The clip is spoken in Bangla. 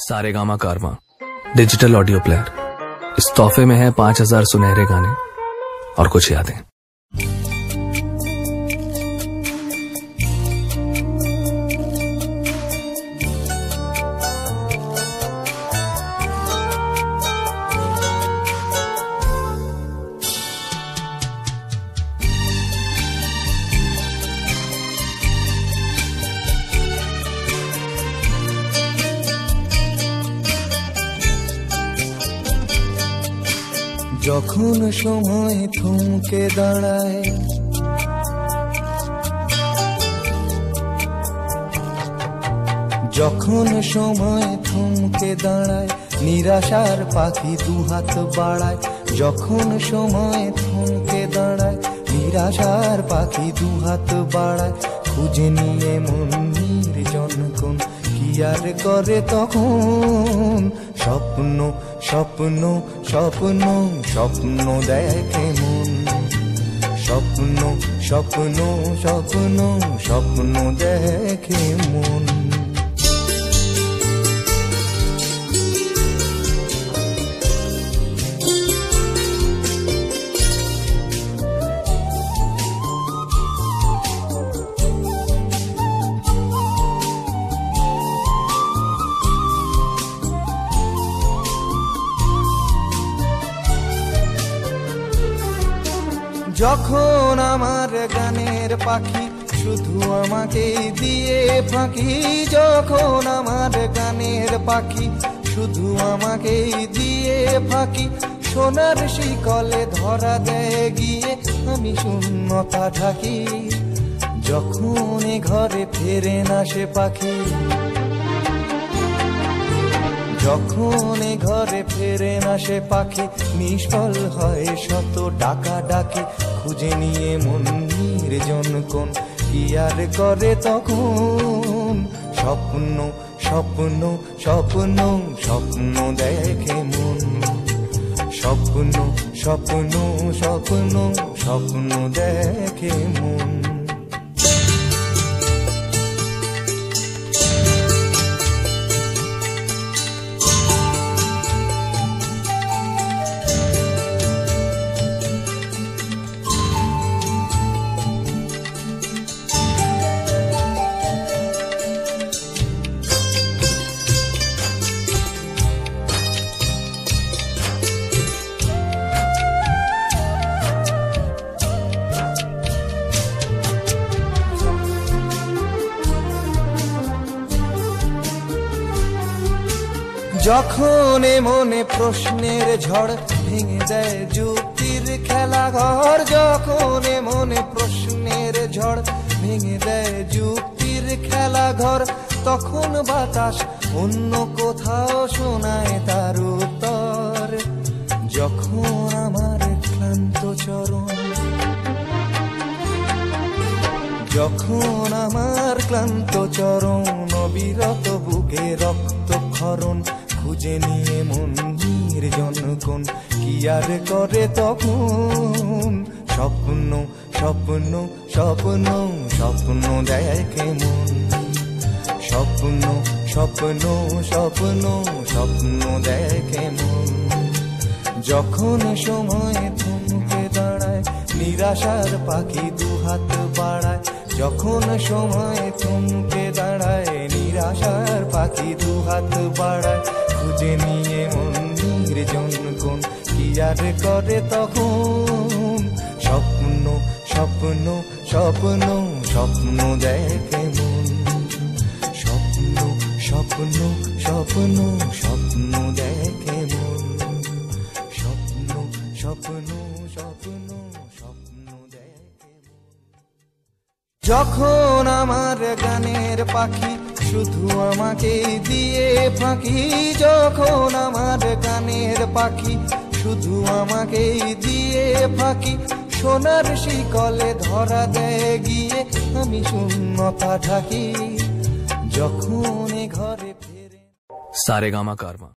सारेगामा कारवां डिजिटल ऑडियो प्लेयर। इस तोहफे में है 5000 सुनहरे गाने और कुछ यादें। যখন সময় থমকে দাঁড়ায়, যখন সময় থমকে দাঁড়ায়, নিরাশার পাখি দুহাত বাড়ায়। যখন সময় থমকে দাঁড়ায়, নিরাশার পাখি দুহাত বাড়ায়। খুঁজে নিয়ে মন নির্জন কোন কি আর করে তখন। স্বপ্ন স্বপ্ন স্বপ্ন স্বপ্ন দেখে মন। স্বপ্ন স্বপ্ন স্বপ্ন স্বপ্ন দেখে মন। যখন আমার গানের পাখি শুধু আমাকে দিয়ে ফাঁকি। যখন আমার গানের পাখি শুধু আমাকে দিয়ে ফাঁকি। সোনার শিকলে ধরা দেয় গিয়ে আমি শূন্যতা ঢাকি। যখন ঘরে ফেরে না সে পাখি, যখন ঘরে ফেরে না সে পাখি, নিষ্ফল হয় শত ডাকা ডাকি। খুঁজে নিয়ে মন নির্জন কোন কি আর করে তখন। স্বপ্ন স্বপ্ন স্বপ্ন স্বপ্ন দেখে মন। স্বপ্ন স্বপ্ন স্বপ্ন স্বপ্ন দেখে মন। যখন মনে প্রশ্নের ঝড় ভেঙে দেয় যুক্তির খেলাঘর। যখন মনে প্রশ্নের ঝড় ভেঙে দেয় যুক্তির খেলাঘর, তখন বাতাস অন্য কোথাও শোনায় তার উত্তর। যখন আমার ক্লান্ত চরণ, যখন আমার ক্লান্ত চরণ, অবিরত বুকে রক্তক্ষরণ। খুঁজে নিয়ে মন নির্জন কোন কি আর করে তখন। স্বপ্ন স্বপ্ন স্বপ্ন স্বপ্ন দেখে মন। স্বপ্ন স্বপ্ন স্বপ্ন স্বপ্ন দেখে মন। যখন সময় থমকে দাঁড়ায়, নিরাশার পাখি দুহাত বাড়ায়। যখন সময় থমকে দাঁড়ায়, নিরাশার পাখি দুহাত বাড়ায়। খুঁজে নিয়ে মন নির্জন কোন কি আর করে তখন। স্বপ্ন স্বপ্ন স্বপ্ন স্বপ্ন দেখে মন। স্বপ্ন স্বপ্ন স্বপ্ন স্বপ্ন দেখে মন। স্বপ্ন স্বপ্ন স্বপ্ন স্বপ্ন দেখে মন। যখন আমার গানের পাখি শুধু আমাকে দিয়ে ফাঁকি। যখন আমার গানের পাখি শুধু আমাকে দিয়ে ফাঁকি। সোনার শিকলে ধরা দেয় গিয়ে আমি শূন্যতা ঢাকি। যখন ঘরে ফেরে। सारेगामा कारवां।